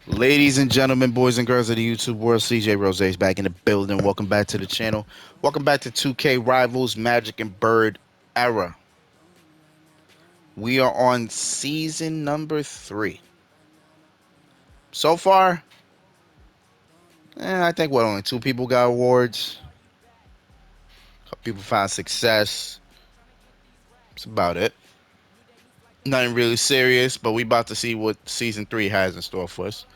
Ladies and gentlemen, boys and girls of the YouTube world, CJ Rose is back in the building. Welcome back to the channel. Welcome back to 2K Rivals, Magic and Bird Era. We are on season number 3. So far, I think only 2 people got awards. A couple people found success. That's about it. Nothing really serious, but we about to see what season 3 has in store for us.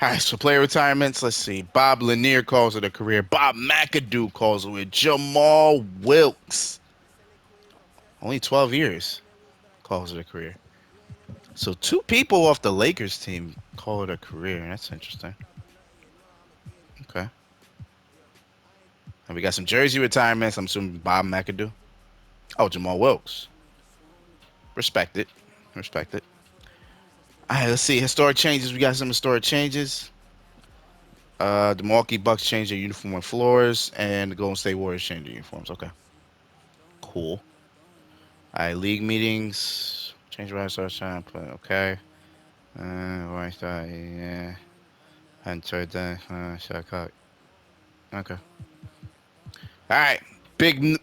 All right, so player retirements. Let's see. Bob Lanier calls it a career. Bob McAdoo calls it. Jamal Wilkes, only 12 years, calls it a career. So 2 people off the Lakers team call it a career. That's interesting. Okay. And we got some jersey retirements. I'm assuming Bob McAdoo. Oh, Jamal Wilkes. Respect it. Respect it. All right, let's see. Historic changes. We got some historic changes. The Milwaukee Bucks changed their uniform floors, and the Golden State Warriors changed their uniforms. Okay. Cool. All right, league meetings. Change where I start trying to play. Okay. Where I start, yeah. Hunter, shot clock. Okay. All right. Big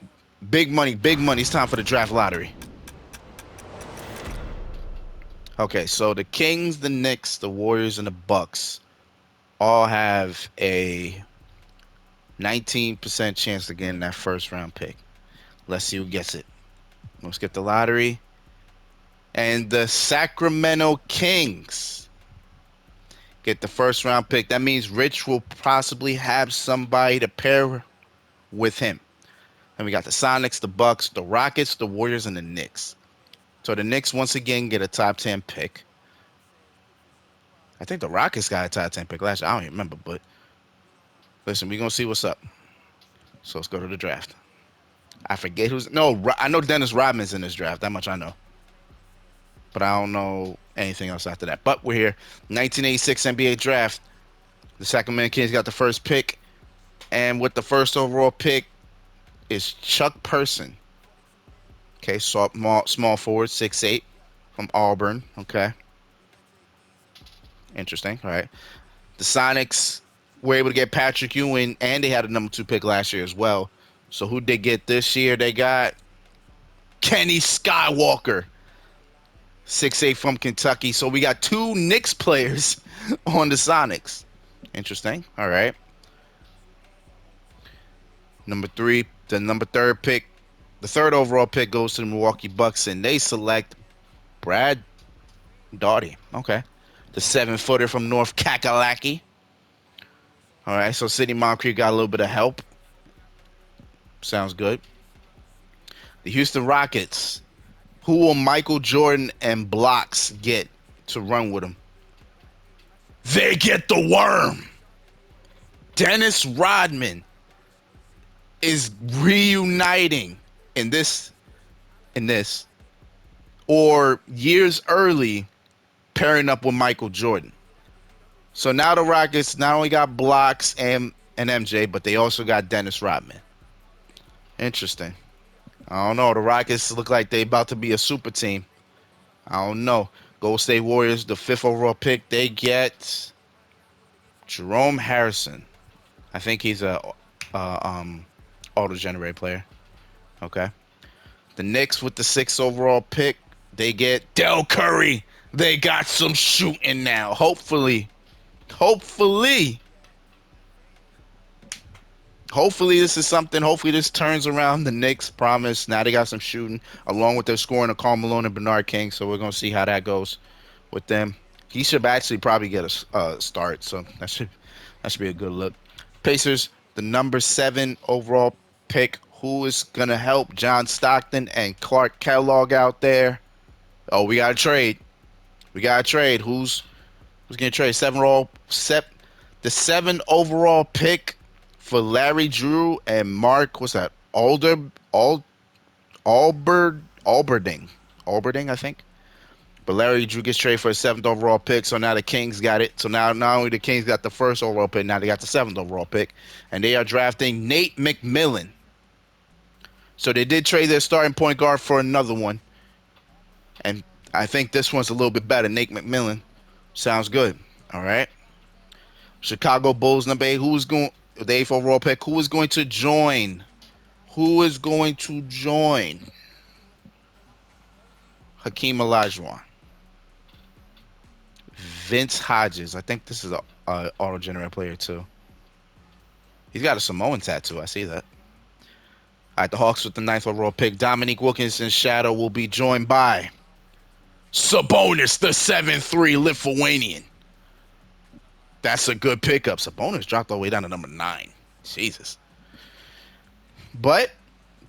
money, big money. It's time for the draft lottery. Okay, so the Kings, the Knicks, the Warriors, and the Bucks all have a 19% chance to get in that first round pick. Let's see who gets it. Let's get the lottery. And the Sacramento Kings get the first round pick. That means Rich will possibly have somebody to pair with him. And we got the Sonics, the Bucks, the Rockets, the Warriors, and the Knicks. So the Knicks once again get a top 10 pick. I think the Rockets got a top 10 pick last year. I don't even remember, but listen, we're going to see what's up. So let's go to the draft. I forget who's... No, I know Dennis Rodman's in this draft. That much I know. But I don't know anything else after that. But we're here. 1986 NBA draft. The Sacramento Kings got the first pick. And with the first overall pick is Chuck Person. Okay, small forward, 6'8", from Auburn. Okay. Interesting. All right. The Sonics were able to get Patrick Ewing, and they had a number 2 pick last year as well. So who they get this year? They got Kenny Skywalker, 6'8", from Kentucky. So we got 2 Knicks players on the Sonics. Interesting. All right. Number 3, the number 3rd pick. The 3rd overall pick goes to the Milwaukee Bucks, and they select Brad Daugherty. Okay. The 7-footer from North Kakalaki. All right, so Sidney Moncrief got a little bit of help. Sounds good. The Houston Rockets. Who will Michael Jordan and Blocks get to run with them? They get the worm. Dennis Rodman is reuniting in this, or years early, pairing up with Michael Jordan. So now the Rockets not only got Blocks and MJ, but they also got Dennis Rodman. Interesting. I don't know. The Rockets look like they about to be a super team. I don't know. Golden State Warriors, the 5th overall pick, they get Jerome Harrison. I think he's a auto-generated player. Okay. The Knicks with the 6th overall pick, they get Del Curry. They got some shooting now. Hopefully this is something. Hopefully this turns around the Knicks. Promise. Now they got some shooting, along with their scoring of Karl Malone and Bernard King. So we're going to see how that goes with them. He should actually probably get a start. So that should be a good look. Pacers, the number 7 overall pick. Who is going to help John Stockton and Clark Kellogg out there? Oh, we got to trade. Who's going to trade? The 7 overall pick for Larry Drew and Mark, what's that? Alberding, I think. But Larry Drew gets traded for a 7th overall pick, so now the Kings got it. So now not only the Kings got the 1st overall pick, now they got the 7th overall pick. And they are drafting Nate McMillan. So they did trade their starting point guard for another one. And I think this one's a little bit better. Nate McMillan. Sounds good. All right. Chicago Bulls number 8. Who is going the eighth overall pick? Who is going to join? Who is going to join? Hakeem Olajuwon. Vince Hodges. I think this is a auto generator player too. He's got a Samoan tattoo. I see that. All right, the Hawks with the ninth overall pick. Dominique Wilkinson's shadow will be joined by Sabonis, the 7'3" Lithuanian. That's a good pickup. Sabonis dropped all the way down to number 9. Jesus. But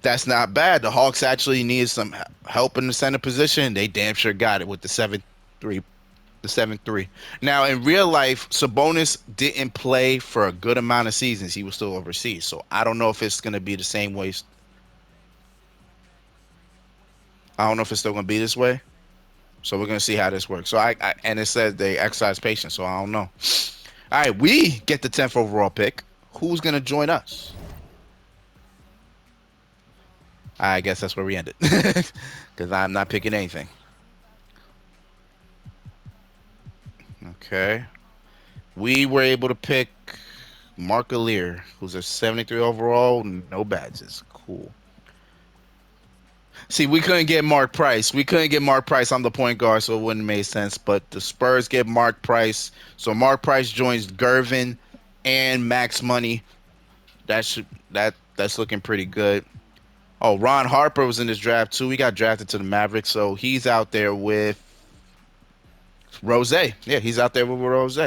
that's not bad. The Hawks actually needed some help in the center position. They damn sure got it with the 7'3". The 7'3". Now, in real life, Sabonis didn't play for a good amount of seasons. He was still overseas. So I don't know if it's going to be the same way. I don't know if it's still going to be this way. So we're going to see how this works. So and it says they exercise patience. So I don't know. All right, we get the 10th overall pick. Who's going to join us? I guess that's where we ended. Because I'm not picking anything. Okay. We were able to pick Mark Aleer, who's a 73 overall, no badges. Cool. See, we couldn't get Mark Price. We couldn't get Mark Price on the point guard, so it wouldn't make sense. But the Spurs get Mark Price. So Mark Price joins Gervin and Max Money. That's looking pretty good. Oh, Ron Harper was in this draft too. He got drafted to the Mavericks, so he's out there with Rose. Yeah, he's out there with Rose.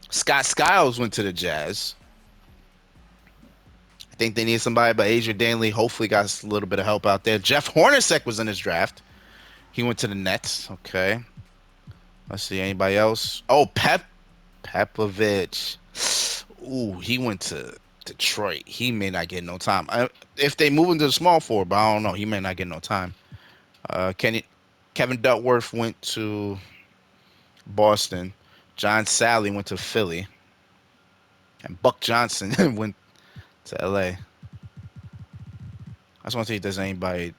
Scott Skiles went to the Jazz. I think they need somebody, but Adrian Danley hopefully got a little bit of help out there. Jeff Hornacek was in his draft. He went to the Nets. Okay. Let's see. Anybody else? Oh, Pepovich. Ooh, he went to Detroit. He may not get no time. If they move into the small forward, but I don't know. He may not get no time. Kevin Duckworth went to Boston. John Sally went to Philly. And Buck Johnson went to LA. I just want to see if there's anybody.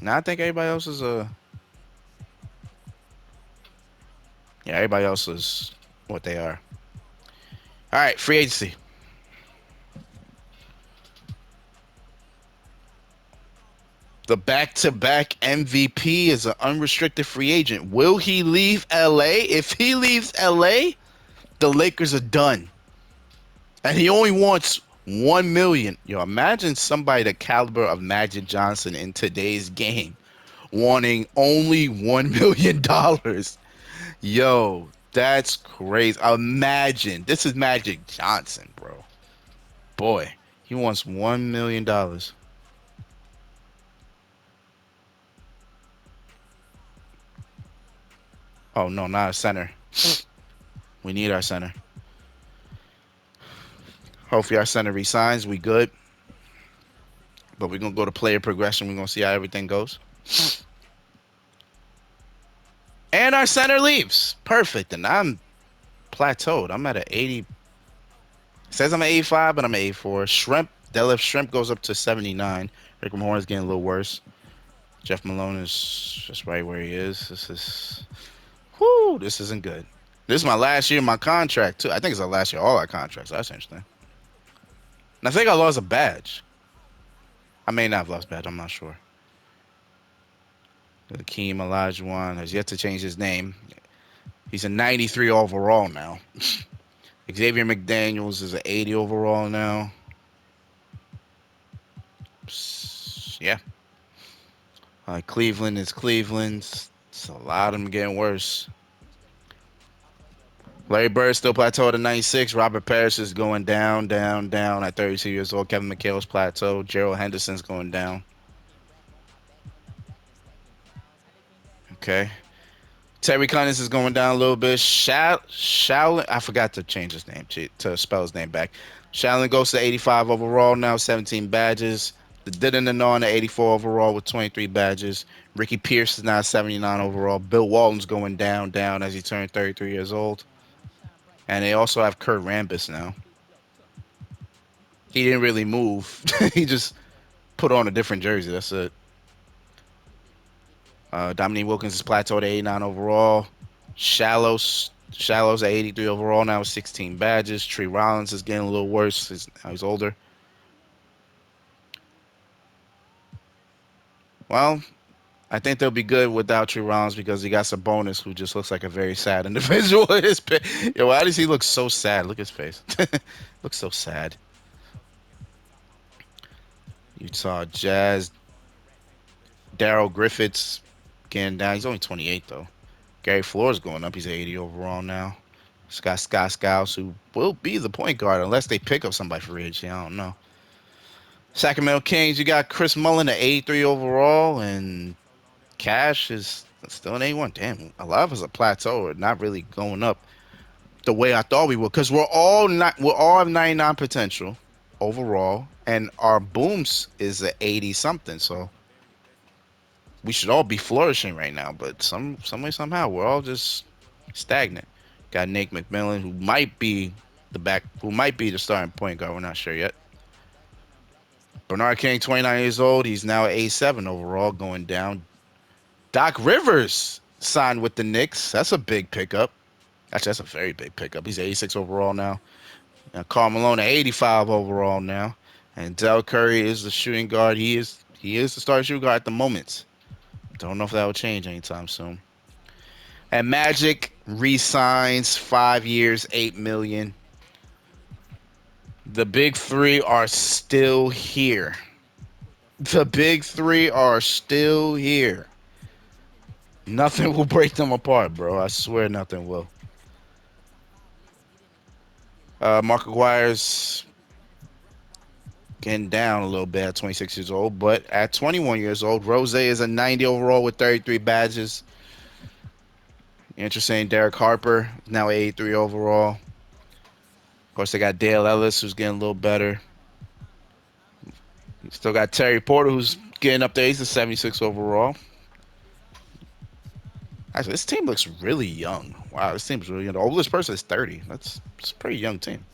Now I think everybody else is yeah, everybody else is what they are. All right, free agency. The back-to-back MVP is an unrestricted free agent. Will he leave LA? If he leaves LA, the Lakers are done. And he only wants 1 million. Yo, imagine somebody the caliber of Magic Johnson in today's game wanting only $1 million. Yo, that's crazy. Imagine. This is Magic Johnson, bro. Boy, he wants $1 million. Oh no, not a center. We need our center. Hopefully our center resigns. We good. But we're gonna go to player progression. We're gonna see how everything goes. And our center leaves. Perfect. And I'm plateaued. I'm at an 80. It says I'm at 85, but I'm at 84. Deadlift Shrimp goes up to 79. Rick Mahorn is getting a little worse. Jeff Malone is just right where he is. This isn't good. This is my last year of my contract, too. I think it's our last year, all our contracts. That's interesting. And I think I lost a badge. I may not have lost a badge. I'm not sure. Akeem Olajuwon has yet to change his name. He's a 93 overall now. Xavier McDaniels is an 80 overall now. Yeah. Cleveland is Cleveland. It's a lot of them getting worse. Larry Bird still plateaued at 96. Robert Parrish is going down, down, down at 32 years old. Kevin McHale's plateaued. Gerald Henderson's going down. Okay. Terry Cunnings is going down a little bit. Shaolin, I forgot to change his name to spell his name back. Shaolin goes to 85 overall now, 17 badges. The Didden on at 84 overall with 23 badges. Ricky Pierce is now 79 overall. Bill Walton's going down, down as he turned 33 years old. And they also have Kurt Rambis now. He didn't really move. He just put on a different jersey. That's it. Dominique Wilkins is plateaued at 89 overall. Shallows at 83 overall now with 16 badges. Tree Rollins is getting a little worse. Now he's older. Well, I think they'll be good without Tree Rollins because he got some bonus who just looks like a very sad individual. Yo, why does he look so sad? Look at his face. Looks so sad. Utah Jazz. Daryl Griffiths getting down. He's only 28 though. Gary Floors going up. He's 80 overall now. Scott Skiles, who will be the point guard unless they pick up somebody for agency. I don't know. Sacramento Kings, you got Chris Mullin at 83 overall, and Cash is still an 81. Damn, a lot of us are plateau, not really going up the way I thought we would, because we're all have 99 potential overall, and our booms is at 80 something. So we should all be flourishing right now, but some way somehow we're all just stagnant. Got Nate McMillan, who might be the starting point guard. We're not sure yet. Bernard King, 29 years old. He's now at 87 overall, going down. Doc Rivers signed with the Knicks. That's a big pickup. Actually, that's a very big pickup. He's 86 overall now. Karl Malone at 85 overall now. And Del Curry is the shooting guard. He is the starting shooting guard at the moment. Don't know if that will change anytime soon. And Magic re-signs 5 years, 8 million. The big three are still here. The big three are still here. Nothing will break them apart, bro. I swear nothing will. Mark Aguirre's getting down a little bit at 26 years old, but at 21 years old, Rose is a 90 overall with 33 badges. Interesting. Derek Harper now 83 overall. Of course, they got Dale Ellis, who's getting a little better. Still got Terry Porter, who's getting up there. He's a 76 overall. Actually, this team looks really young. Wow, this team's really young. The oldest person is 30. That's a pretty young team.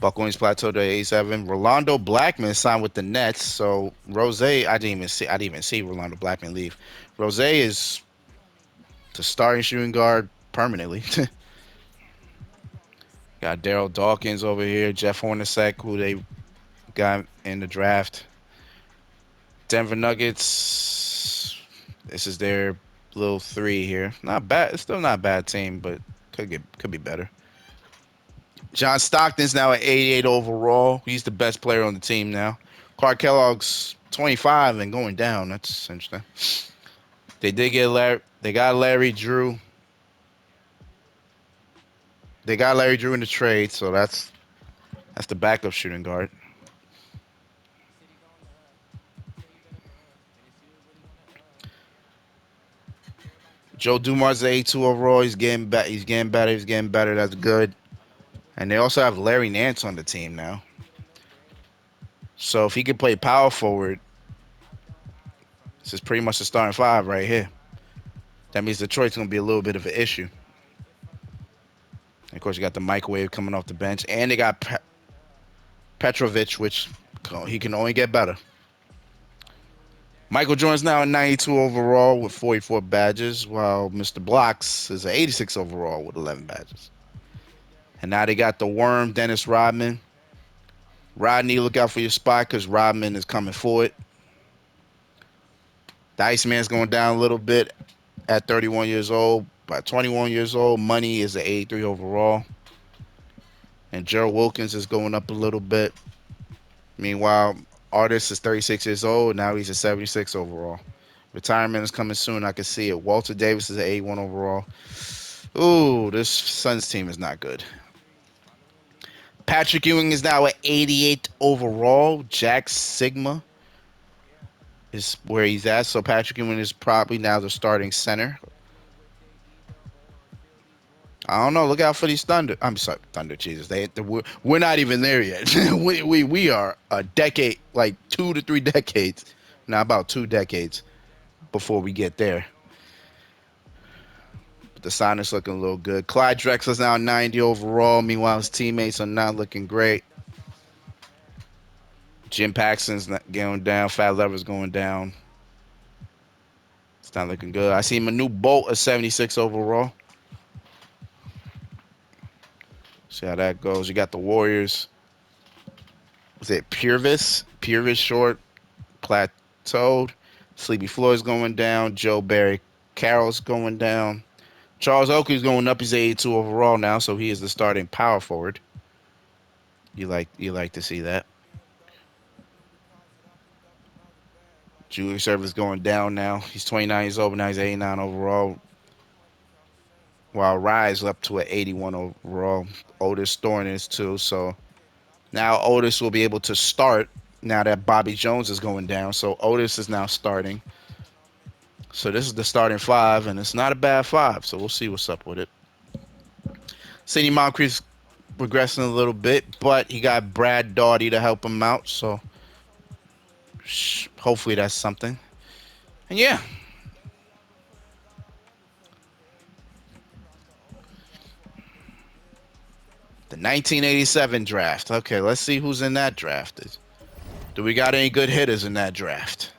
Buck Williams plateaued at 87. Rolando Blackman signed with the Nets. So Rose, I didn't even see Rolando Blackman leave. Rose is the starting shooting guard permanently. Got Daryl Dawkins over here, Jeff Hornacek, who they got in the draft. Denver Nuggets. This is their little three here. Not bad. It's still not a bad team, but could be better. John Stockton's now at 88 overall. He's the best player on the team now. Clark Kellogg's 25 and going down. That's interesting. They did get Larry. They got Larry Drew. They got Larry Drew in the trade, so that's the backup shooting guard. Joe Dumars at 82 overall. He's getting better. He's getting better. He's getting better. That's good. And they also have Larry Nance on the team now. So if he can play power forward, this is pretty much the starting five right here. That means Detroit's going to be a little bit of an issue. And of course, you got the microwave coming off the bench. And they got Petrovic, which he can only get better. Michael Jordan's now at 92 overall with 44 badges, while Mr. Blocks is at 86 overall with 11 badges. And now they got the worm, Dennis Rodman. Rodney, look out for your spot because Rodman is coming for it. The Iceman's going down a little bit at 31 years old. By 21 years old, Money is at 83 overall. And Gerald Wilkins is going up a little bit. Meanwhile, Artist is 36 years old. Now he's at 76 overall. Retirement is coming soon. I can see it. Walter Davis is at 81 overall. Ooh, this Suns team is not good. Patrick Ewing is now at 88 overall. Jack Sigma is where he's at. So Patrick Ewing is probably now the starting center. I don't know. Look out for these Thunder. I'm sorry, Thunder. Jesus, we're not even there yet. we are a decade, like 2 to 3 decades, now about 2 decades before we get there. But the Sonics looking a little good. Clyde Drexler's now 90 overall. Meanwhile, his teammates are not looking great. Jim Paxson's not going down. Fat Lever's going down. It's Not looking good. I see Manu Bolt at 76 overall. See how that goes. You got the Warriors. Was it Purvis? Purvis short, plateaued. Sleepy Floyd's going down. Joe Barry Carroll's going down. Charles Oakley's going up. He's 82 overall now, so he is the starting power forward. You like to see that. Julius Service going down now. He's 29 years old, but now he's 89 overall. While Rise up to an 81 overall. Otis Thorne is too. So now Otis will be able to start now that Bobby Jones is going down. So Otis is now starting. So this is the starting five, and it's not a bad five. So we'll see what's up with it. Sidney Moncrief's progressing a little bit, but he got Brad Doughty to help him out. So hopefully that's something. And yeah. The 1987 draft. Okay, let's see who's in that draft. Do we got any good hitters in that draft?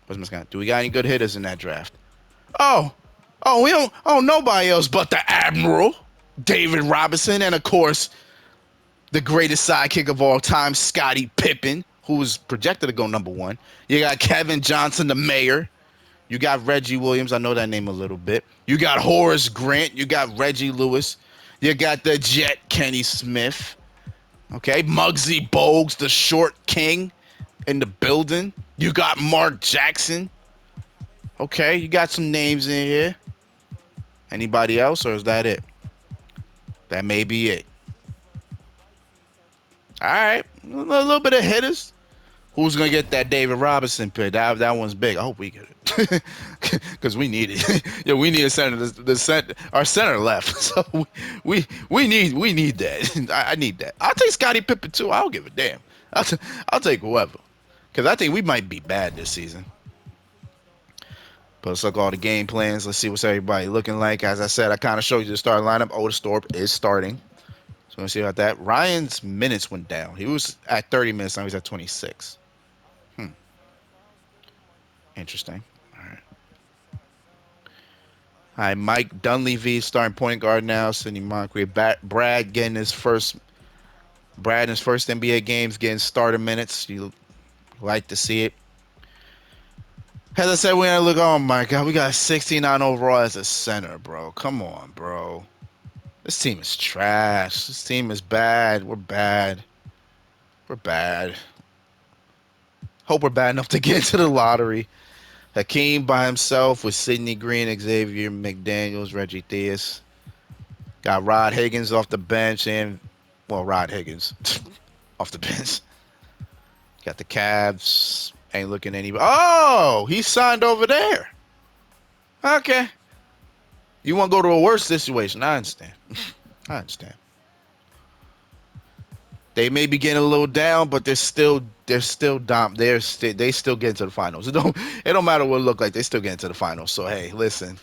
Do we got any good hitters in that draft? We don't. Oh, nobody else but the Admiral, David Robinson, and of course, the greatest sidekick of all time, Scottie Pippen, who was projected to go number one. You got Kevin Johnson, the mayor. You got Reggie Williams. I know that name a little bit. You got Horace Grant. You got Reggie Lewis. You got the Jet Kenny Smith. Okay, Muggsy Bogues, the short king in the building. You got Mark Jackson. Okay, you got some names in here. Anybody else, or is that it? That may be it. All right, a little bit of hitters. Who's gonna get that David Robinson pick? That one's big. I hope we get it because we need it. Yeah, we need a center. Our center left, so we need that. I need that. I'll take Scottie Pippen too. I don't give a damn. I'll take whoever because I think we might be bad this season. But let's look at all the game plans. Let's see what's everybody looking like. As I said, I kind of showed you the starting lineup. Otis Thorpe is starting. So let's see about that. Ryan's minutes went down. He was at 30 minutes. Now he's at 26. Interesting. All right. All right, Mike Dunleavy starting point guard now. Sidney Moncrief. Brad getting his first. Brad in his first NBA games getting starter minutes. You like to see it. As I said, we're gonna look. Oh my God, we got 69 overall as a center, bro. Come on, bro. This team is trash. This team is bad. We're bad. We're bad. Hope we're bad enough to get into the lottery. Hakeem by himself with Sidney Green, Xavier McDaniels, Reggie Theus. Got Rod Higgins off the bench Rod Higgins off the bench. Got the Cavs. Ain't looking any. Oh, he signed over there. Okay. You want to go to a worse situation? I understand. I understand. They may be getting a little down, but they're still dumb. They still get into the finals. It don't matter what it look like. They still get into the finals. So hey, listen,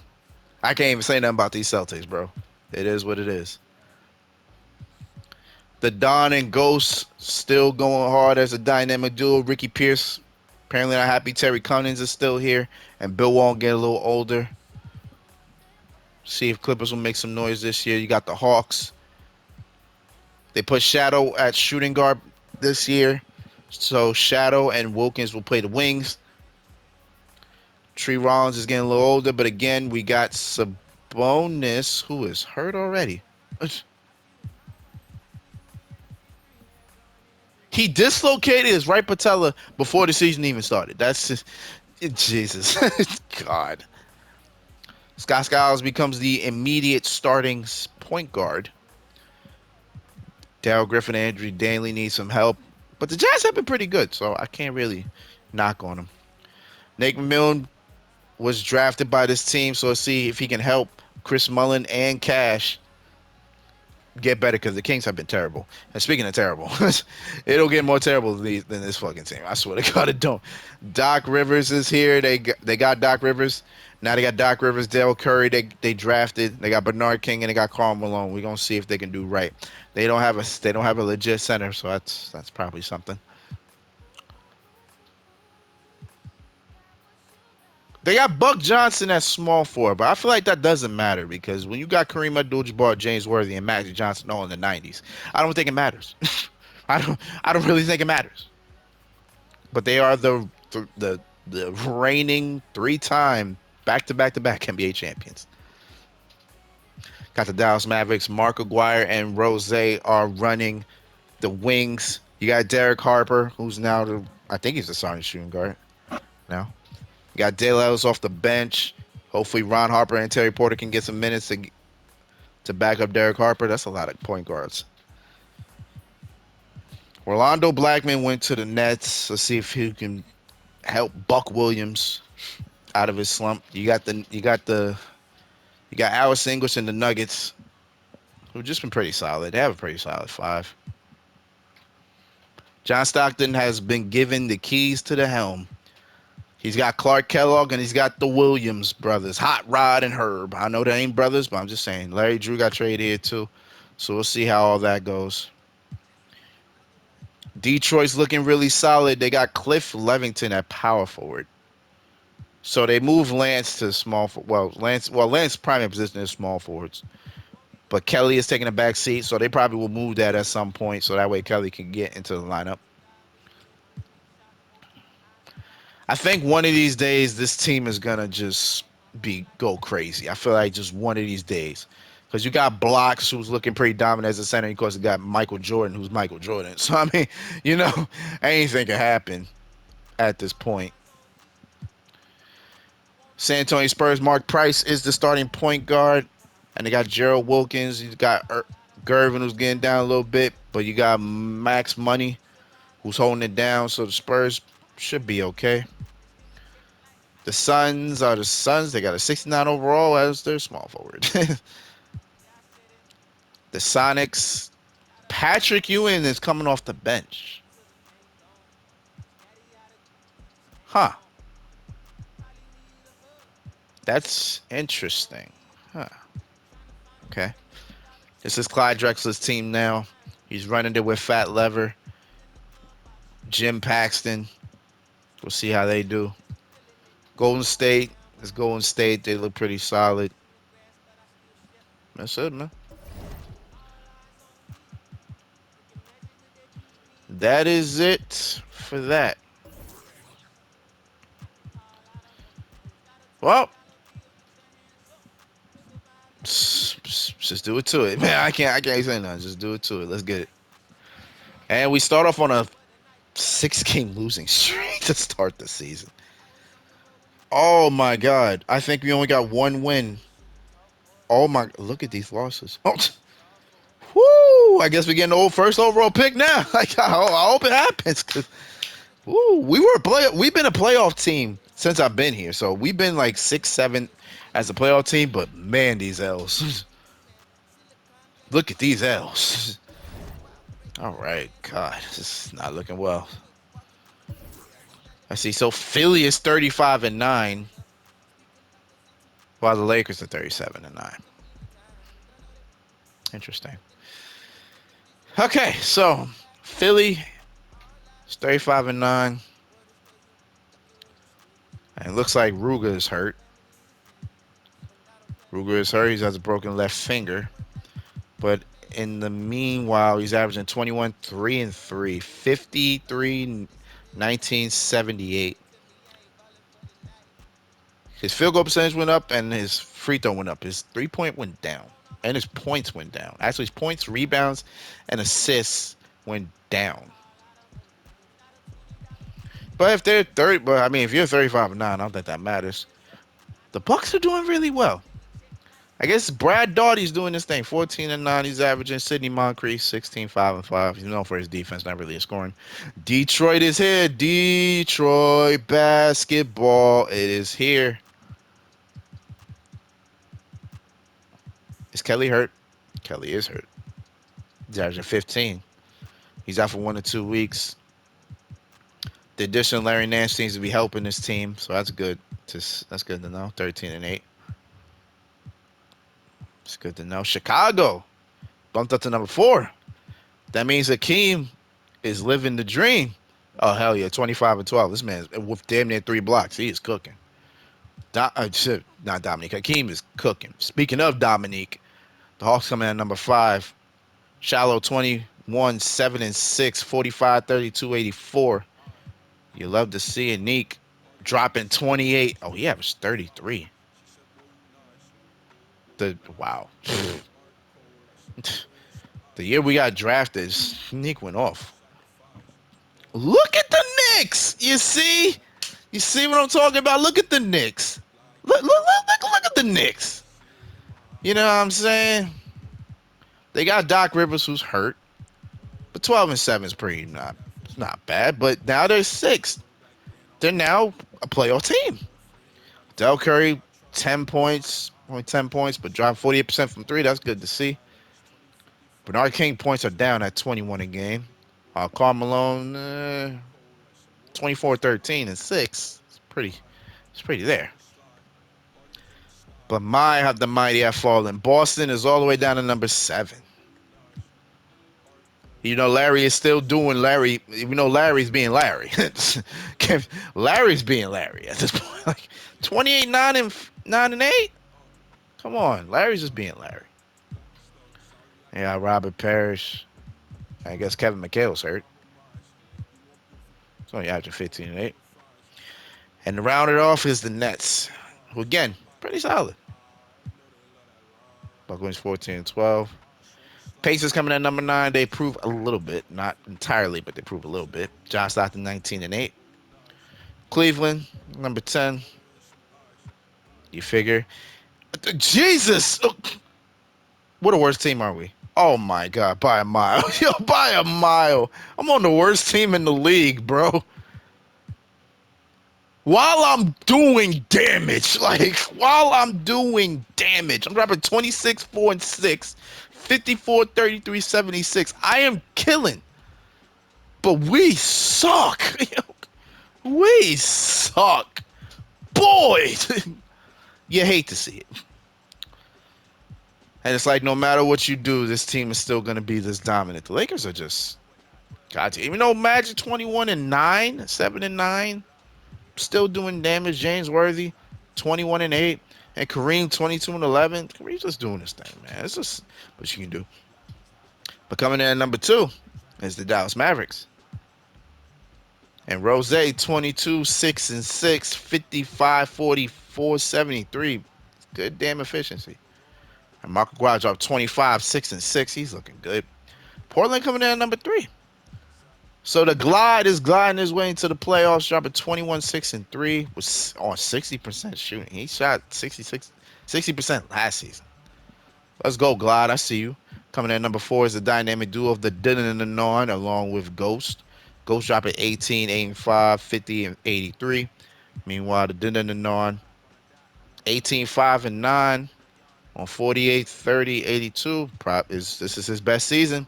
I can't even say nothing about these Celtics, bro. It is what it is. The Don and Ghost still going hard as a dynamic duo. Ricky Pierce apparently not happy. Terry Cummings is still here, and Bill Walton get a little older. See if Clippers will make some noise this year. You got the Hawks. They put Shadow at shooting guard this year. So Shadow and Wilkins will play the wings. Tree Rollins is getting a little older, but again, we got Sabonis, who is hurt already. He dislocated his right patella before the season even started. That's just, Jesus. God. Scott Skiles becomes the immediate starting point guard. Darryl Griffin and Andrew Danley need some help. But the Jazz have been pretty good, so I can't really knock on them. Nate McMillan was drafted by this team, so let's see if he can help Chris Mullin and Cash get better because the Kings have been terrible. And speaking of terrible, it'll get more terrible than this fucking team. I swear to God, it don't. Doc Rivers is here. They got Doc Rivers. Now they got Doc Rivers, Dale Curry. They drafted. They got Bernard King and they got Karl Malone. We're gonna see if they can do right. They don't have a legit center, so that's probably something. They got Buck Johnson at small forward, but I feel like that doesn't matter because when you got Kareem Abdul-Jabbar, James Worthy, and Magic Johnson all in the '90s, I don't think it matters. I don't really think it matters. But they are the reigning three-time back-to-back-to-back NBA champions. Got the Dallas Mavericks. Mark Aguirre and Rose are running the wings. You got Derek Harper, who's now I think he's the starting shooting guard now. You got Dale Ellis off the bench. Hopefully Ron Harper and Terry Porter can get some minutes to back up Derek Harper. That's a lot of point guards. Orlando Blackman went to the Nets. Let's see if he can help Buck Williams out of his slump. You got Alice English and the Nuggets, who've just been pretty solid. They have a pretty solid five. John Stockton has been given the keys to the helm. He's got Clark Kellogg and he's got the Williams brothers, Hot Rod and Herb. I know they ain't brothers, but I'm just saying. Larry Drew got traded here too. So we'll see how all that goes. Detroit's looking really solid. They got Cliff Levington at power forward. So they moved Lance to small Lance's primary position is small forwards. But Kelly is taking a back seat, so they probably will move that at some point so that way Kelly can get into the lineup. I think one of these days this team is gonna just go crazy. I feel like just one of these days. Because you got Blocks, who's looking pretty dominant as a center. And of course, you got Michael Jordan, who's Michael Jordan. So, I mean, anything can happen at this point. San Antonio Spurs, Mark Price is the starting point guard. And they got Gerald Wilkins. You got Gervin, who's getting down a little bit. But you got Max Money, who's holding it down. So the Spurs should be okay. The Suns are the Suns. They got a 69 overall as their small forward. The Sonics, Patrick Ewing is coming off the bench. Huh. That's interesting. Huh. Okay. This is Clyde Drexler's team now. He's running it with Fat Lever, Jim Paxton. We'll see how they do. Golden State is Golden State. They look pretty solid. That's it, man. That is it for that. Well, just do it to it, man. I can't say nothing. Just do it to it. Let's get it. And we start off on a 6-game losing streak to start the season. Oh my God! I think we only got one win. Oh my! Look at these losses. Oh, whoo! I guess we're getting the first overall pick now. Like I hope it happens. Cause woo, we've been a playoff team since I've been here. So we've been like 6-7 as a playoff team. But man, these L's. Look at these L's. All right, God, this is not looking well. I see. So Philly is 35-9, while the Lakers are 37-9. Interesting. Okay, so Philly is 35-9, and it looks like Ruger is hurt. He has a broken left finger, but in the meanwhile, he's averaging 21, 3 and 3, 53, 19, 78. His field goal percentage went up and his free throw went up. His 3-point went down and his points went down. Actually, his points, rebounds, and assists went down. But if they're 30, if you're 35-9, I don't think that matters. The Bucks are doing really well. I guess Brad Daugherty's doing this thing. 14-9, he's averaging. Sidney Moncrief, 16, 5 and 5. He's known for his defense, not really a scoring. Detroit is here. Detroit basketball. It is here. Is Kelly hurt? Kelly is hurt. He's averaging 15. He's out for 1 to 2 weeks. The addition of Larry Nance seems to be helping this team, so that's good. That's good to know. 13-8. It's good to know. Chicago bumped up to number 4. That means Akeem is living the dream. Oh, hell yeah. 25-12. This man's with damn near 3 blocks. He is cooking. Not Dominique. Hakeem is cooking. Speaking of Dominique, the Hawks coming in at number 5. Shallow 21, 7 and 6, 45, 32, 84. You love to see it. Neek dropping 28. Oh, he averaged 33. Wow. The year we got drafted, Neek went off. Look at the Knicks. You see? You see what I'm talking about? Look at the Knicks. Look at the Knicks. You know what I'm saying? They got Doc Rivers who's hurt. But 12 and 7 is not bad. But now they're sixth. They're now a playoff team. Del Curry, 10 points, only 10 points, but dropped 48% from three. That's good to see. Bernard King points are down at 21 a game. Karl Malone, 24, 13, and 6. It's pretty there. But my, have the mighty have fallen. Boston is all the way down to number 7. You know, Larry is still doing Larry. Even though Larry's being Larry. Larry's being Larry at this point. Like 28, 9 and 8. Come on, Larry's just being Larry. Yeah, Robert Parrish. I guess Kevin McHale's hurt. So yeah, after 15 and 8. And to round it off is the Nets, who again, pretty solid. Buck wins 14 and 12. Pacers coming at number 9. They improve a little bit. Not entirely, but they improve a little bit. John Stockton 19 and 8. Cleveland, number 10. You figure. Jesus! What a worst team are we? Oh my God, by a mile. Yo, by a mile. I'm on the worst team in the league, bro. While I'm doing damage, I'm dropping 26, 4 and 6, 54, 33, 76. I am killing. But we suck. We suck. Boy. You hate to see it. And it's like no matter what you do, this team is still going to be this dominant. The Lakers are just, God, even though Magic 21 and 9, 7 and 9, still doing damage. James Worthy 21 and 8, and Kareem 22 and 11. Kareem's just doing this thing, man. It's just what you can do. But coming in at number 2 is the Dallas Mavericks. And Rose 22, 6 and 6, 55, 44, 73. Good damn efficiency. And Marco Aguirre dropped 25, 6 and 6. He's looking good. Portland coming in at number 3. So the Glide is gliding his way into the playoffs, dropping 21, 6 and 3, was on 60% shooting. He shot 60% last season. Let's go, Glide. I see you. Coming in at number 4 is the dynamic duo of the Dylan and the Non, along with Ghost. Ghost dropping 18, 8 and 5, 50 and 83. Meanwhile, the Dylan and the Non, 18, 5 and 9 on 48, 30, 82. This is his best season.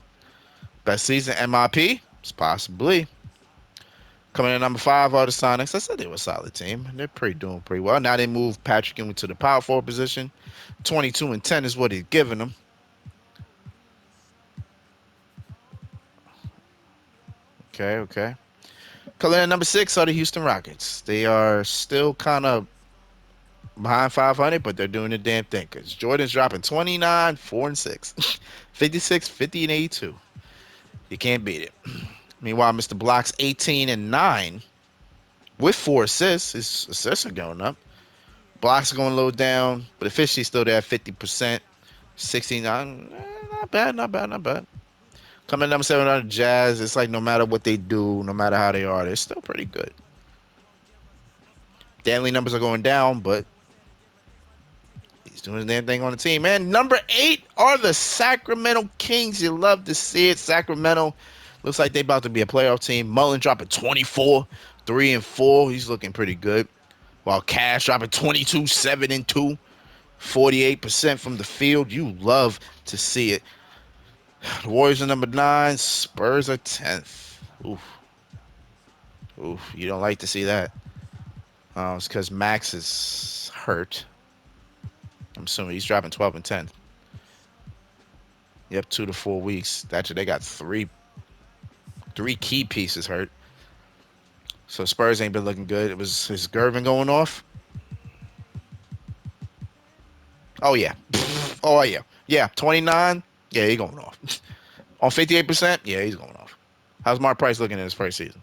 Best season MIP? It's possibly. Coming in at number 5 are the Sonics. I said they were a solid team. They're doing pretty well. Now they move Patrick into the power forward position. 22 and 10 is what he's giving them. Okay. Coming in at number 6 are the Houston Rockets. They are still kind of behind 500, but they're doing the damn thing because Jordan's dropping 29, 4 and 6, 56, 50 and 82. You can't beat it. Meanwhile, Mr. Block's 18 and 9 with 4 assists. His assists are going up. Blocks are going a little down, but efficiency's still there at 50%. 69, not bad. Coming in number 7 on the Jazz. It's like no matter what they do, no matter how they are, they're still pretty good. Danley numbers are going down, but he's doing his damn thing on the team, man. Number 8 are the Sacramento Kings. You love to see it. Sacramento looks like they're about to be a playoff team. Mullen dropping 24, 3 and 4. He's looking pretty good. While Cash dropping 22, 7 and 2, 48% from the field. You love to see it. The Warriors are number 9. Spurs are 10th. Oof. You don't like to see that. It's because Max is hurt. I'm assuming he's dropping 12 and 10. Yep, 2 to 4 weeks. Actually, they got three key pieces hurt. So Spurs ain't been looking good. It was his Gervin going off. Oh yeah. Oh yeah. Yeah. 29. Yeah, he's going off. On 58%. Yeah, he's going off. How's Mark Price looking in his first season?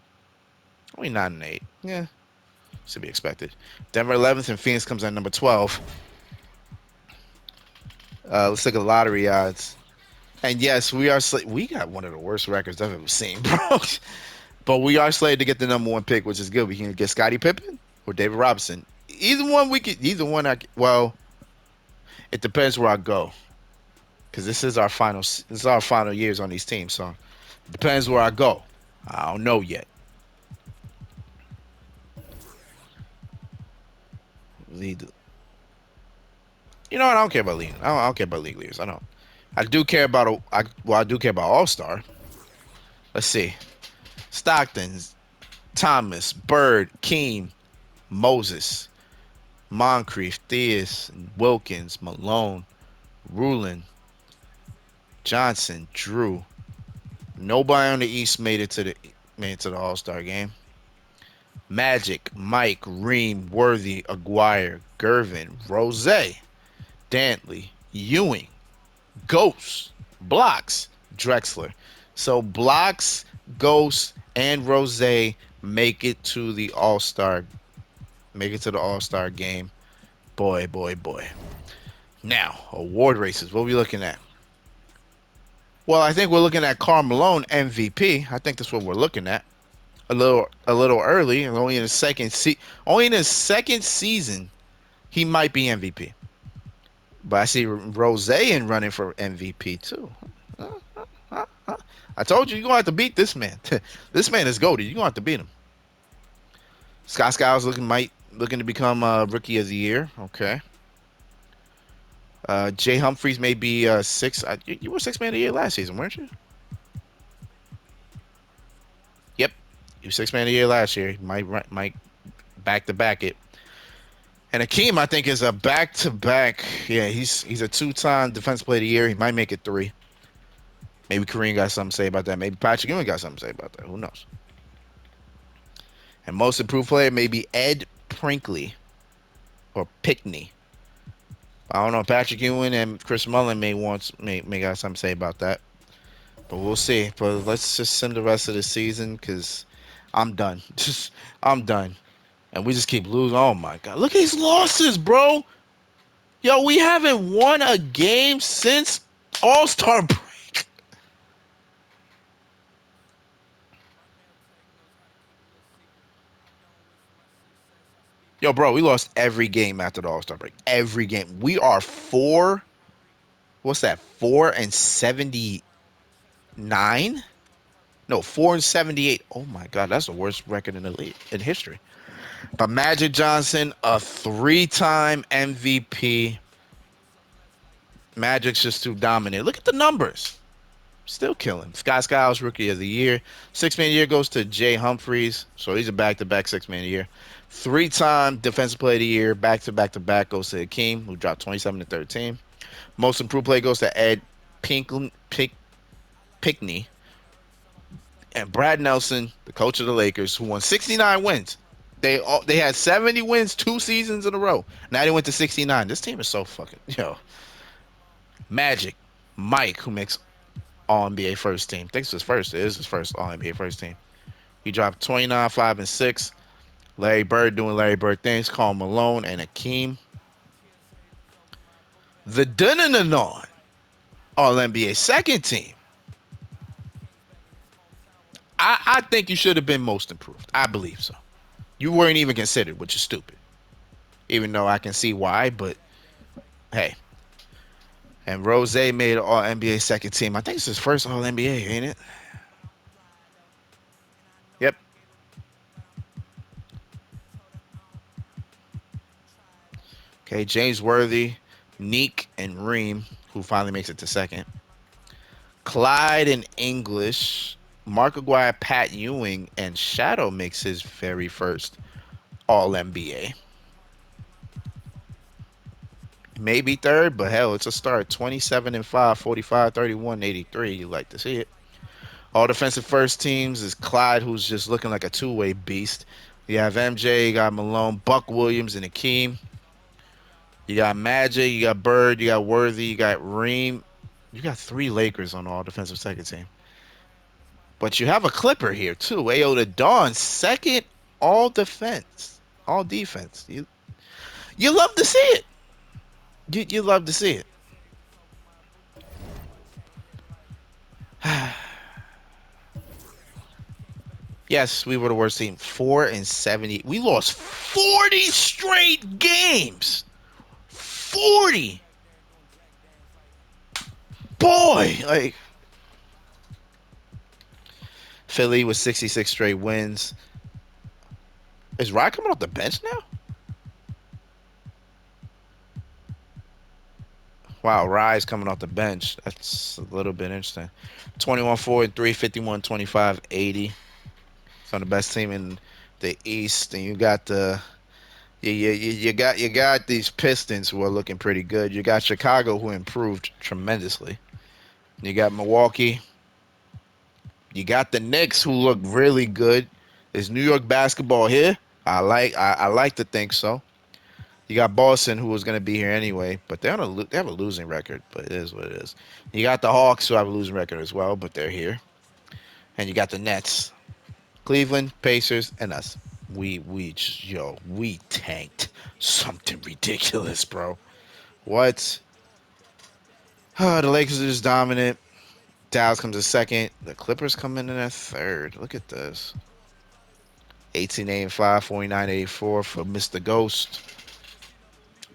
Only 9-8. Yeah, should be expected. Denver 11th and Phoenix comes in number 12. Let's look at the lottery odds. And yes, we got one of the worst records I've ever seen, bro. But we are slated to get the number one pick, which is good. We can get Scottie Pippen or David Robinson. Either one we could. Either one. Well, it depends where I go, because this is our final. This is our final years on these teams. So it depends where I go. I don't know yet. Lead. You know what? I don't care about league. I don't care about league leaders. I don't. I do care about I do care about All Star. Let's see. Stockton, Thomas, Bird, Keem, Moses, Moncrief, Theus, Wilkins, Malone, Rulin, Johnson, Drew. Nobody on the East made it to the All Star game. Magic, Mike, Ream, Worthy, Aguirre, Gervin, Rose, Dantley, Ewing, Ghost, Blocks, Drexler. So Blocks, Ghost, and Rose make it to the All Star. Make it to the All Star game. Boy, boy, boy. Now, award races. What are we looking at? Well, I think we're looking at Karl Malone MVP. I think that's what we're looking at. A little early, and only in his second season, he might be MVP. But I see Rose in running for MVP too. I told you, you're gonna have to beat this man. This man is goated. You're gonna have to beat him. Scott Skiles looking to become rookie of the year. Okay. Jay Humphries may be six. You were six man of the year last season, weren't you? Yep, you were six man of the year last year. Might back to back it. And Akeem, I think, is a back to back. Yeah, he's a 2-time defensive player of the year. He might make it three. Maybe Kareem got something to say about that. Maybe Patrick Ewing got something to say about that. Who knows? And most improved player may be Ed Prinkley or Pickney. I don't know. Patrick Ewing and Chris Mullin may got something to say about that. But we'll see. But let's just send the rest of the season because I'm done. I'm done. And we just keep losing. Oh my God. Look at these losses, bro. Yo, we haven't won a game since All-Star break. Yo, bro, we lost every game after the All-Star break. Every game. We are what's that? 4-79? No, 4-78. Oh my God, that's the worst record in the league in history. But Magic Johnson, a 3-time MVP. Magic's just too dominant. Look at the numbers. Still killing. Scott Skiles, Rookie of the Year. Six-man of the year goes to Jay Humphries. So he's a back-to-back six-man of the year. 3-time Defensive Player of the Year. Back-to-back goes to Hakeem, who dropped 27 to 13. Most improved play goes to Ed Pickney. And Brad Nelson, the coach of the Lakers, who won 69 wins. They had 70 wins 2 seasons in a row. Now they went to 69. This team is so fucking Magic, Mike, who makes All NBA first team. Thinks his first. It is his first All NBA first team. He dropped 29, 5, and 6. Larry Bird doing Larry Bird things. Karl Malone and Akeem. The Dunanon All NBA second team. I think you should have been most improved. I believe so. You weren't even considered, which is stupid. Even though I can see why, but hey. And Rose made All NBA second team. I think it's his first All NBA, ain't it? Yep. Okay, James Worthy, Neek, and Ream, who finally makes it to second. Clyde and English, Mark Aguirre, Pat Ewing, and Shadow makes his very first All NBA. Maybe third, but hell, it's a start. 27 and 5, 45, 31, 83. You like to see it. All defensive first teams is Clyde, who's just looking like a two-way beast. You have MJ, you got Malone, Buck Williams, and Akeem. You got Magic, you got Bird, you got Worthy, you got Reem. You got three Lakers on the all defensive second team. But you have a Clipper here too. Ayo the Dawn, second all defense. All defense. You love to see it. You love to see it. Yes, we were the worst team. 4-70. We lost 40 straight games. 40. Boy, like Philly with 66 straight wins. Is Rod coming off the bench now? Wow, Rye's coming off the bench. That's a little bit interesting. 21-4 and 3, 51-25, 80. It's on the best team in the East, and you got you got these Pistons who are looking pretty good. You got Chicago who improved tremendously. You got Milwaukee. You got the Knicks who look really good. Is New York basketball here? I like to think so. You got Boston, who was going to be here anyway, but they have a losing record, but it is what it is. You got the Hawks, who have a losing record as well, but they're here. And you got the Nets, Cleveland, Pacers, and us. We tanked something ridiculous, bro. What? The Lakers are just dominant. Dallas comes in second. The Clippers come in at third. Look at this. 18-8-5, 49-84 for Mr. Ghost.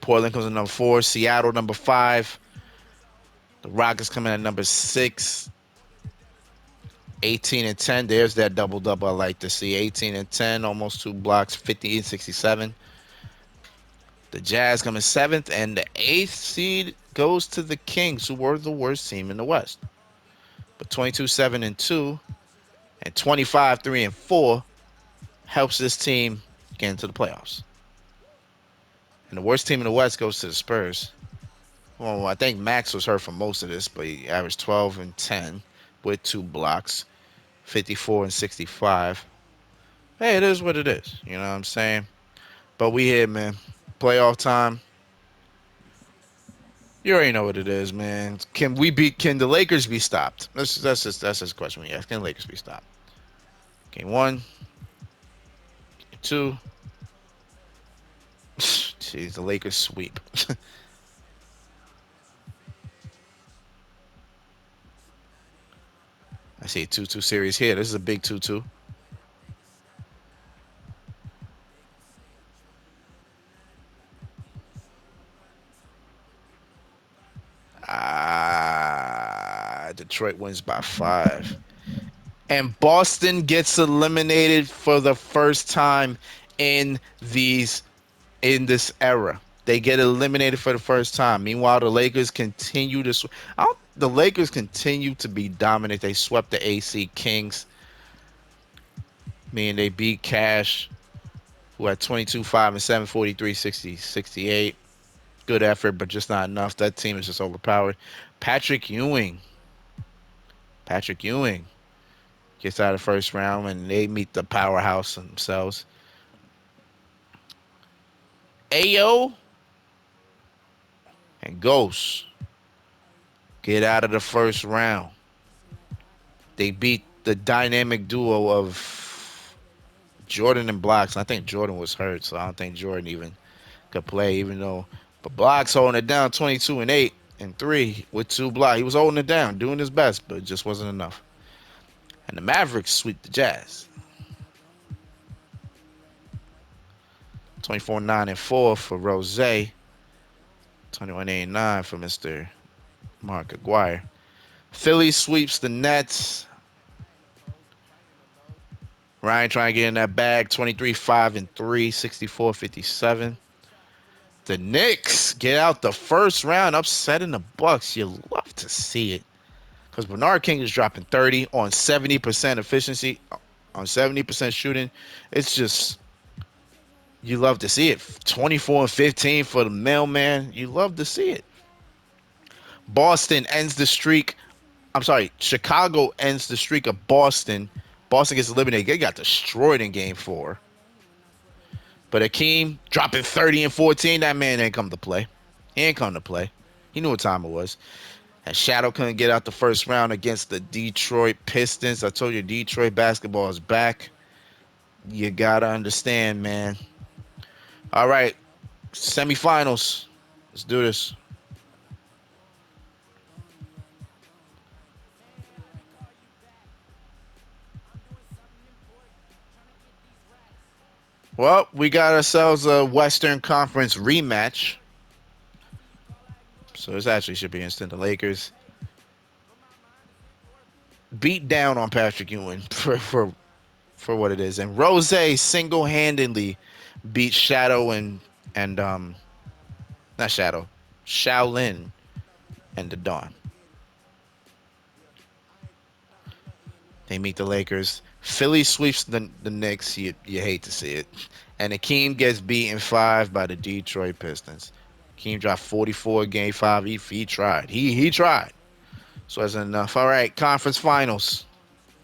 Portland comes in number 4. Seattle number 5. The Rockets come in at number 6. 18-10. There's that double double I like to see. 18-10, almost 2 blocks. 50-67. The Jazz come in 7th, and the 8th seed goes to the Kings, who were the worst team in the West. But 22-7-2 and 25-3-4 helps this team get into the playoffs. And the worst team in the West goes to the Spurs. Well, I think Max was hurt for most of this, but he averaged 12 and 10 with 2 blocks, 54 and 65. Hey, it is what it is. You know what I'm saying? But we here, man. Playoff time. You already know what it is, man. Can the Lakers be stopped? That's just a question we ask. Can the Lakers be stopped? Game 1, game 2. Jeez, the Lakers sweep. I see a 2-2 series here. This is a big 2-2. Detroit wins by 5. And Boston gets eliminated for the first time in these in this era. They get eliminated for the first time. Meanwhile, the Lakers continue to the Lakers continue to be dominant. They swept the AC Kings, meaning they beat Cash, who had 22, 5, and 7, 43, 60, 68. Good effort, but just not enough. That team is just overpowered. Patrick Ewing. Patrick Ewing gets out of the first round, and they meet the powerhouse themselves. Ayo and Ghost get out of the first round. They beat the dynamic duo of Jordan and Blocks. I think Jordan was hurt, so I don't think Jordan even could play, even though. But Blocks holding it down 22 and 8 and 3 with 2 blocks. He was holding it down, doing his best, but it just wasn't enough. And the Mavericks sweep the Jazz. 24-9-4 for Rose. 21-8-9 for Mr. Mark Aguirre. Philly sweeps the Nets. Ryan trying to get in that bag. 23-5-3, 64-57. The Knicks get out the first round, upsetting the Bucks. You love to see it. Because Bernard King is dropping 30 on 70% efficiency, on 70% shooting. It's just, you love to see it. 24-15 for the mailman. You love to see it. Boston ends the streak. I'm sorry, Chicago ends the streak of Boston. Boston gets eliminated. They got destroyed in game 4. But Akeem dropping 30 and 14. That man ain't come to play. He ain't come to play. He knew what time it was. And Shadow couldn't get out the first round against the Detroit Pistons. I told you Detroit basketball is back. You gotta understand, man. All right, semifinals. Let's do this. Well, we got ourselves a Western Conference rematch. So this actually should be instant. The Lakers beat down on Patrick Ewing for what it is. And Rose single-handedly beat Shadow and not Shadow, Shaolin and the Dawn. They meet the Lakers. Philly sweeps the Knicks. You hate to see it. And Akeem gets beaten 5 by the Detroit Pistons. Akeem dropped 44 game 5. He tried. He tried. So that's enough. All right, conference finals.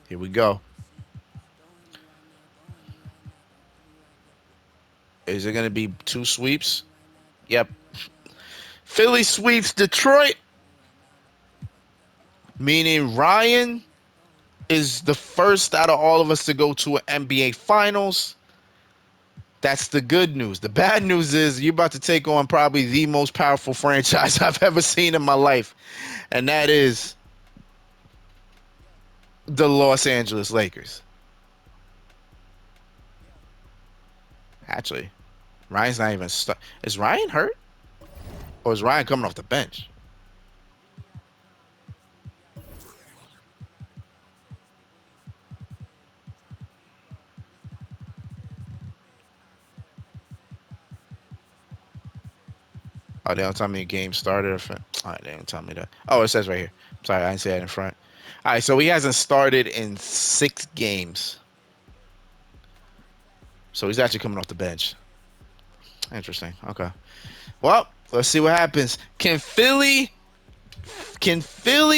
Here we go. Is it going to be 2 sweeps? Yep. Philly sweeps Detroit, meaning Ryan is the first out of all of us to go to an NBA Finals. That's the good news. The bad news is you're about to take on probably the most powerful franchise I've ever seen in my life, and that is the Los Angeles Lakers. Actually, Ryan's not even Is Ryan hurt? Or is Ryan coming off the bench? Oh, they don't tell me the game started. All right, they don't tell me that. Oh, it says right here. Sorry, I didn't see that in front. All right, so he hasn't started in 6 games. So he's actually coming off the bench. Interesting. Okay. Well, let's see what happens. Can Philly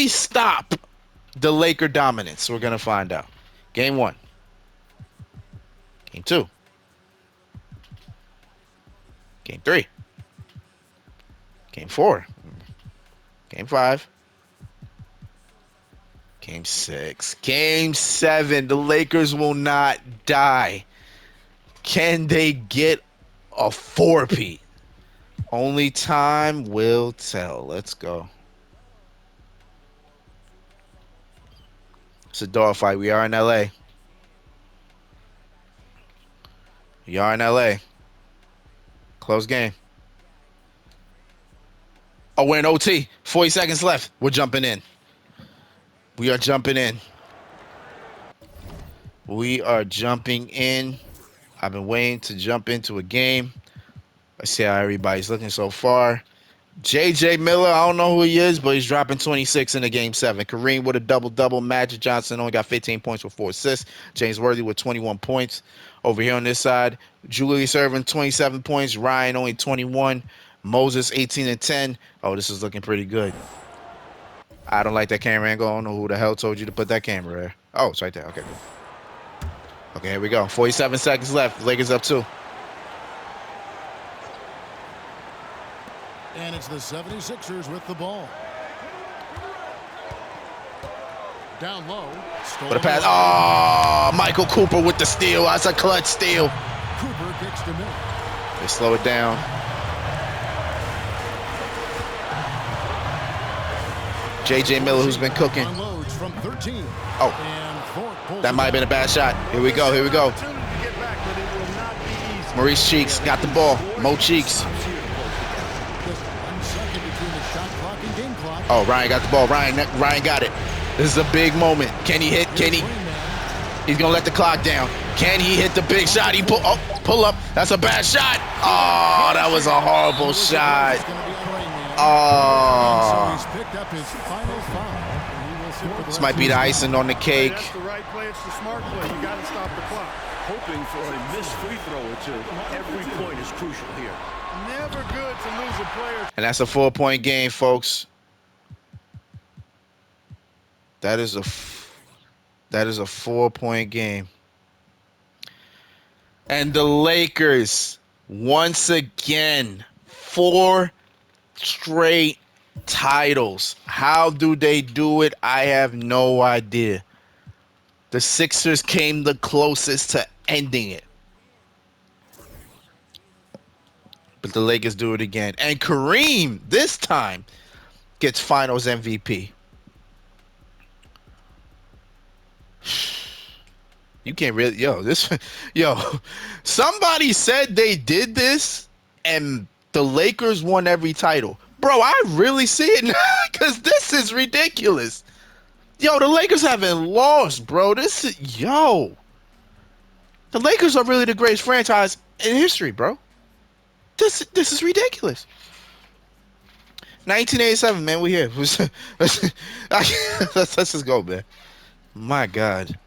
stop the Laker dominance? We're gonna find out. Game 1. Game 2. Game 3. Game 4. Game 5. Game 6. Game 7. The Lakers will not die. Can they get a 4-peat? Only time will tell. Let's go. It's a dogfight. We are in LA. We are in LA. Close game. Oh, we're in OT. 40 seconds left. We're jumping in. We are jumping in. We are jumping in. I've been waiting to jump into a game. Let's see how everybody's looking so far. J.J. Miller, I don't know who he is, but he's dropping 26 in the game 7. Kareem with a double-double. Magic Johnson only got 15 points with 4 assists. James Worthy with 21 points. Over here on this side, Julius Erving 27 points. Ryan only 21. Moses 18 and 10. Oh, this is looking pretty good. I don't like that camera angle. I don't know who the hell told you to put that camera there. Oh, it's right there. Okay, good. Okay, here we go. 47 seconds left. Lakers up 2. And it's the 76ers with the ball. Down low. What a pass. Oh, Michael Cooper with the steal. That's a clutch steal. Cooper gets to Miller. They slow it down. J.J. Miller, who's been cooking. From 13. Oh, that might have been a bad shot. Here we go. Here we go. Maurice Cheeks got the ball. Mo Cheeks. Oh, Ryan got the ball. Ryan got it. This is a big moment. Can he hit? Can he? He's going to let the clock down. Can he hit the big shot? He pull up. That's a bad shot. Oh, that was a horrible shot. Oh. This might be the icing on the cake. That's the right play. It's the smart play. You got to stop the clock. Hoping for a missed free throw or two. Every point is crucial here. Never good to lose a player. And that's a 4-point game, folks. That is a 4-point game. And the Lakers, once again, 4 straight titles. How do they do it? I have no idea. The Sixers came the closest to ending it. But the Lakers do it again. And Kareem, this time, gets finals MVP. You can't really, somebody said they did this and the Lakers won every title. Bro, I really see it now because this is ridiculous. Yo, the Lakers haven't lost, bro. The Lakers are really the greatest franchise in history, bro. This is ridiculous. 1987, man, we here. Let's just go, man. My God.